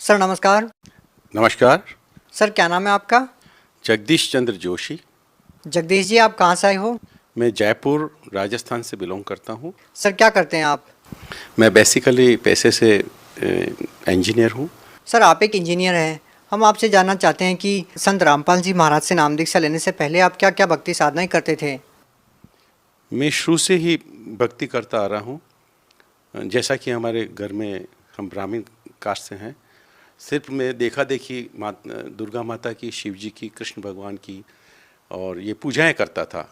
Sir नमस्कार। नमस्कार। Sir क्या नाम है आपका? जगदीश चंद्र जोशी। जगदीश जी, आप कहाँ से आए हो? मैं जयपुर राजस्थान से बिलोंग करता हूँ। सर क्या करते हैं आप? मैं बेसिकली पैसे से इंजीनियर हूँ। सर आप एक इंजीनियर हैं। हम आपसे जानना चाहते हैं कि संत रामपाल जी महाराज से नाम दीक्षा लेने से पहले आप क्या क्या भक्ति साधनाएं करते थे? मैं शुरू से ही भक्ति करता आ रहा हूँ। जैसा कि हमारे घर में हम ब्राह्मण कास्ट से हैं, सिर्फ मैं देखा देखी दुर्गा माता की, शिव जी की, कृष्ण भगवान की और ये पूजाएं करता था।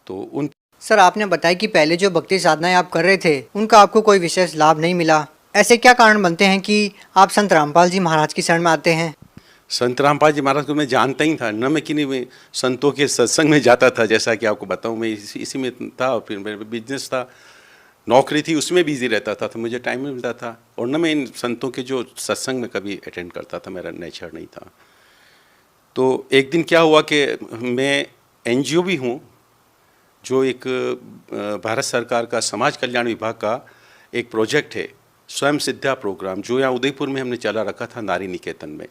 तो उन सर आपने बताया कि पहले जो भक्ति साधनाएं आप कर रहे थे उनका आपको कोई विशेष लाभ नहीं मिला। ऐसे क्या कारण बनते हैं कि आप संत रामपाल जी महाराज की शरण में आते हैं? संत रामपाल जी महाराज को मैं जानता ही था, न मैं किन्हीं में संतों के सत्संग में जाता था। जैसा कि आपको बताऊं, मैं इसी में था और फिर मेरा बिजनेस था, नौकरी थी, उसमें बिजी रहता था, तो मुझे टाइम नहीं मिलता था। और न मैं इन संतों के जो सत्संग में कभी अटेंड करता था, मेरा नेचर नहीं था। तो एक दिन क्या हुआ कि मैं एनजीओ भी हूँ, जो एक भारत सरकार का समाज कल्याण विभाग का एक प्रोजेक्ट है, स्वयं सिद्धा प्रोग्राम, जो यहाँ उदयपुर में हमने चला रखा था, नारी निकेतन में।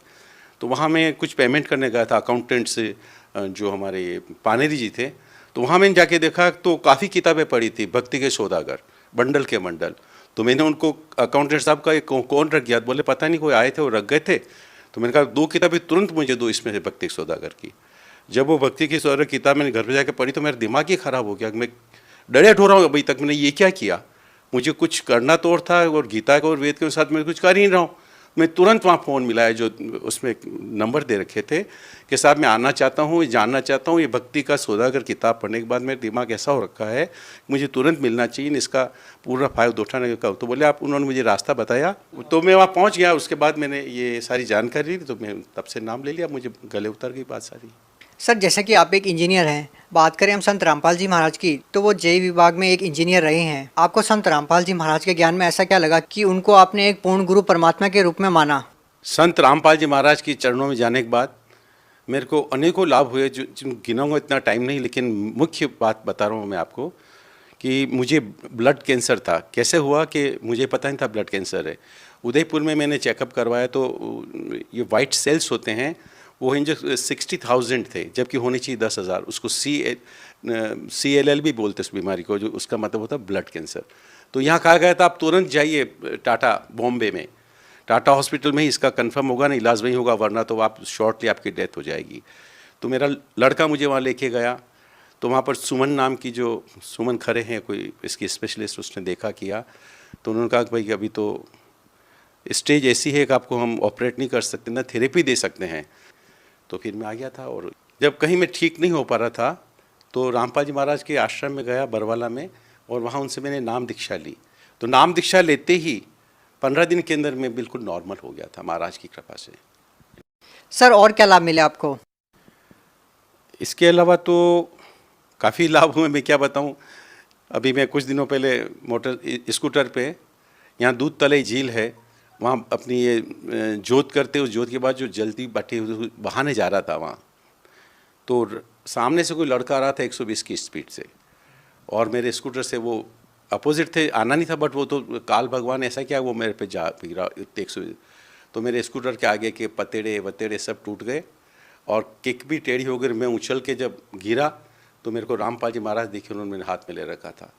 तो वहाँ मैं कुछ पेमेंट करने गया था अकाउंटेंट से, जो हमारे पानेरी जी थे। तो वहाँ मैंने जाके देखा तो काफ़ी किताबें पढ़ी थी, भक्ति के सौदागर, बंडल के बंडल। तो मैंने उनको, अकाउंटेंट साहब का कौन रख गया? बोले पता नहीं, कोई आए थे और रख गए थे। तो मैंने कहा 2 किताबें तुरंत मुझे दो, इसमें से भक्ति के सौदागर की। जब वो भक्ति की सौदागर किताब मैंने घर पर जाकर पढ़ी तो मेरा दिमाग ही ख़राब हो गया। मैं डरे ठो रहा हूँ अभी तक, मैंने ये क्या किया? मुझे कुछ करना तो और था, और गीता और वेद के साथ मैं कुछ कर ही नहीं रहा हूँ। मैं तुरंत वहाँ फ़ोन मिलाया, जो उसमें एक नंबर दे रखे थे कि साहब मैं आना चाहता हूँ, जानना चाहता हूँ, ये भक्ति का सौदागर किताब पढ़ने के बाद मेरा दिमाग ऐसा हो रखा है, मुझे तुरंत मिलना चाहिए, इसका पूरा फायदा उठाने का। तो बोले आप, उन्होंने मुझे रास्ता बताया, तो मैं वहाँ पहुँच गया। उसके बाद मैंने ये सारी जानकारी ली, तो मैं तब से नाम ले लिया, मुझे गले उतर गई बात सारी। सर जैसे कि आप एक इंजीनियर हैं, बात करें हम संत रामपाल जी महाराज की, तो वो जेई विभाग में एक इंजीनियर रहे हैं। आपको संत रामपाल जी महाराज के ज्ञान में ऐसा क्या लगा कि उनको आपने एक पूर्ण गुरु परमात्मा के रूप में माना? संत रामपाल जी महाराज के चरणों में जाने के बाद मेरे को अनेकों लाभ हुए, जो गिनाऊंगा इतना टाइम नहीं, लेकिन मुख्य बात बता रहा हूँ मैं आपको कि मुझे ब्लड कैंसर था। कैसे हुआ कि मुझे पता नहीं था ब्लड कैंसर है। उदयपुर में मैंने चेकअप करवाया तो ये वाइट सेल्स होते हैं, वो जो 60,000 थे, जबकि होनी चाहिए 10,000। उसको CLL भी बोलते उस बीमारी को, जो उसका मतलब होता है ब्लड कैंसर। तो यहाँ कहा गया था आप तुरंत जाइए टाटा, बॉम्बे में टाटा हॉस्पिटल में ही इसका कंफर्म होगा, ना इलाज वहीं होगा, वरना तो आप शॉर्टली आपकी डेथ हो जाएगी। तो मेरा लड़का मुझे वहाँ लेके गया। तो वहाँ पर सुमन नाम की, जो सुमन खरे हैं, कोई इसकी स्पेशलिस्ट, उसने देखा किया। तो उन्होंने कहा कि भाई अभी तो स्टेज ऐसी है कि आपको हम ऑपरेट नहीं कर सकते, ना थेरेपी दे सकते हैं। तो फिर मैं आ गया था, और जब कहीं मैं ठीक नहीं हो पा रहा था तो रामपाल जी महाराज के आश्रम में गया बरवाला में, और वहाँ उनसे मैंने नाम दीक्षा ली। तो नाम दीक्षा लेते ही 15 दिन के अंदर मैं बिल्कुल नॉर्मल हो गया था, महाराज की कृपा से। सर और क्या लाभ मिले आपको? इसके अलावा तो काफ़ी लाभ हुए, मैं क्या बताऊँ। अभी मैं कुछ दिनों पहले स्कूटर पे, यहाँ दूध तले झील है, वहाँ अपनी ये जोत करते, उस जोत के बाद जो जलती बाटी बहाने जा रहा था वहाँ, तो सामने से कोई लड़का आ रहा था 120 की स्पीड से, और मेरे स्कूटर से वो अपोजिट थे, आना नहीं था, बट वो तो काल भगवान ऐसा क्या, वो मेरे पे जा गिरा 120। तो मेरे स्कूटर के आगे के पतेड़े वतेड़े सब टूट गए, और किक भी टेढ़ी हो गई। मैं उछल के जब गिरा तो मेरे को रामपाल जी महाराज दिखे, उन्होंने मेरे हाथ में ले रखा था,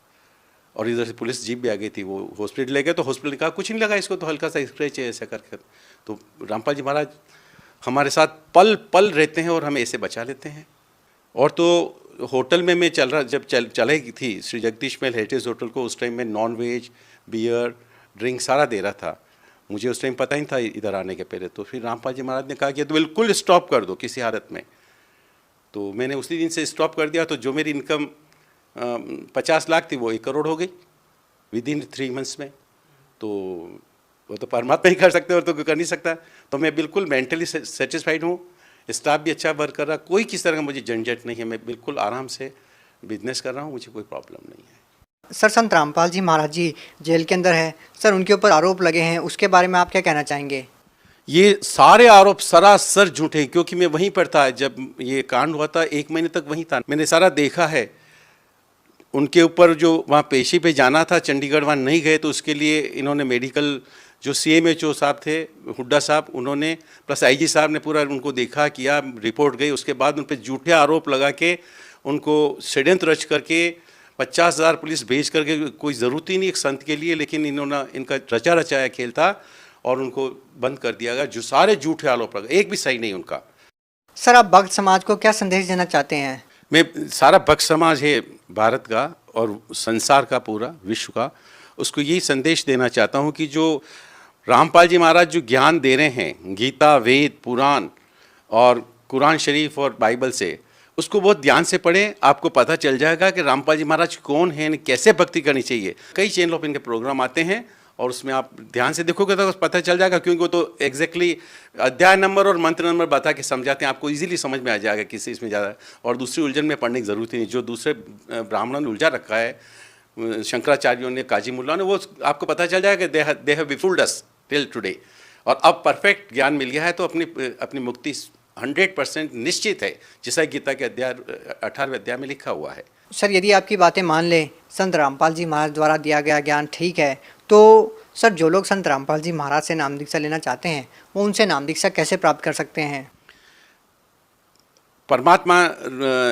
और इधर से पुलिस जीप भी आ गई थी। वो हॉस्पिटल ले गए, तो हॉस्पिटल ने कहा कुछ नहीं लगा इसको, तो हल्का सा स्क्रैच है ऐसा करके। तो रामपाल जी महाराज हमारे साथ पल पल रहते हैं और हमें ऐसे बचा लेते हैं। और तो होटल में मैं जब चलाई थी श्री जगदीश महल हेरिटेज होटल को, उस टाइम में नॉन वेज, बियर, ड्रिंक सारा दे रहा था। मुझे उस टाइम पता ही था इधर आने के पहले। तो फिर रामपाल जी महाराज ने कहा कि तो बिल्कुल स्टॉप कर दो किसी हालत में। तो मैंने उसी दिन से स्टॉप कर दिया। तो जो मेरी इनकम 50 लाख थी, वो 1 करोड़ हो गई विदिन 3 मंथ्स में। तो वो तो परमात्मा ही कर सकते और तो कोई कर नहीं सकता। तो मैं बिल्कुल मेंटली सेटिस्फाइड हूँ, स्टाफ भी अच्छा वर्क कर रहा, कोई किस तरह का मुझे झंझट नहीं है, मैं बिल्कुल आराम से बिजनेस कर रहा हूँ, मुझे कोई प्रॉब्लम नहीं है। सर संत रामपाल जी महाराज जी जेल के अंदर है, सर उनके ऊपर आरोप लगे हैं, उसके बारे में आप क्या कहना चाहेंगे? ये सारे आरोप सरासर झूठे हैं, क्योंकि मैं वहीं पर था जब ये कांड हुआ था, 1 महीने तक वहीं था, मैंने सारा देखा है। उनके ऊपर जो वहाँ पेशी पे जाना था चंडीगढ़, वहाँ नहीं गए, तो उसके लिए इन्होंने मेडिकल जो CMHO साहब थे, हुड्डा साहब, उन्होंने प्लस IG साहब ने पूरा उनको देखा किया, रिपोर्ट गई, उसके बाद उन पर झूठे आरोप लगा के उनको षड्यंत्र रच करके 50,000 पुलिस भेज करके, कोई ज़रूरत ही नहीं एक संत के लिए, लेकिन इन्होंने इनका रचा रचाया खेल था और उनको बंद कर दिया गया। जो सारे झूठे आरोप लगा, एक भी सही नहीं उनका। सर, आप भक्त समाज को क्या संदेश देना चाहते हैं? मैं सारा भक्त समाज है भारत का और संसार का, पूरा विश्व का, उसको यही संदेश देना चाहता हूँ कि जो रामपाल जी महाराज जो ज्ञान दे रहे हैं गीता, वेद, पुराण और कुरान शरीफ और बाइबल से, उसको बहुत ध्यान से पढ़ें। आपको पता चल जाएगा कि रामपाल जी महाराज कौन हैं, कैसे भक्ति करनी चाहिए। कई चैनलों पर इनके प्रोग्राम आते हैं और उसमें आप ध्यान से देखोगे तो पता चल जाएगा, क्योंकि वो तो एग्जैक्टली अध्याय नंबर और मंत्र नंबर बता के समझाते हैं, आपको इजीली समझ में आ जाएगा किसी इसमें ज़्यादा और दूसरी उलझन में पढ़ने की ज़रूरत ही नहीं। जो दूसरे ब्राह्मणों ने उलझा रखा है, शंकराचार्यों ने, काजी मुल्ला ने, वो आपको पता चल जाएगा कि they have befooled us till today. और अब परफेक्ट ज्ञान मिल गया है तो अपनी मुक्ति 100% निश्चित है, जैसा गीता के अध्याय 18वें अध्याय में लिखा हुआ है। सर, यदि आपकी बातें मान लें, संत रामपाल जी महाराज द्वारा दिया गया ज्ञान ठीक है, तो सर जो लोग संत रामपाल जी महाराज से नाम दीक्षा लेना चाहते हैं वो उनसे नाम दीक्षा कैसे प्राप्त कर सकते हैं? परमात्मा,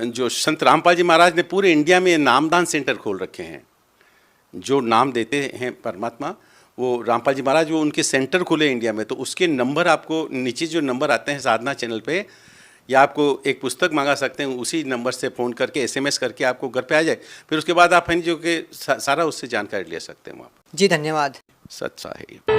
जो संत रामपाल जी महाराज ने पूरे इंडिया में नामदान सेंटर खोल रखे हैं। जो नाम देते हैं परमात्मा, वो रामपाल जी महाराज, वो उनके सेंटर खुले इंडिया में। तो उसके नंबर आपको नीचे जो नंबर आते हैं साधना चैनल पे, या आपको एक पुस्तक मंगा सकते हैं, उसी नंबर से फ़ोन करके SMS करके आपको घर पे आ जाए। फिर उसके बाद आप जो कि सारा उससे जानकारी ले सकते हैं वहाँ। जी धन्यवाद। सत्सा है।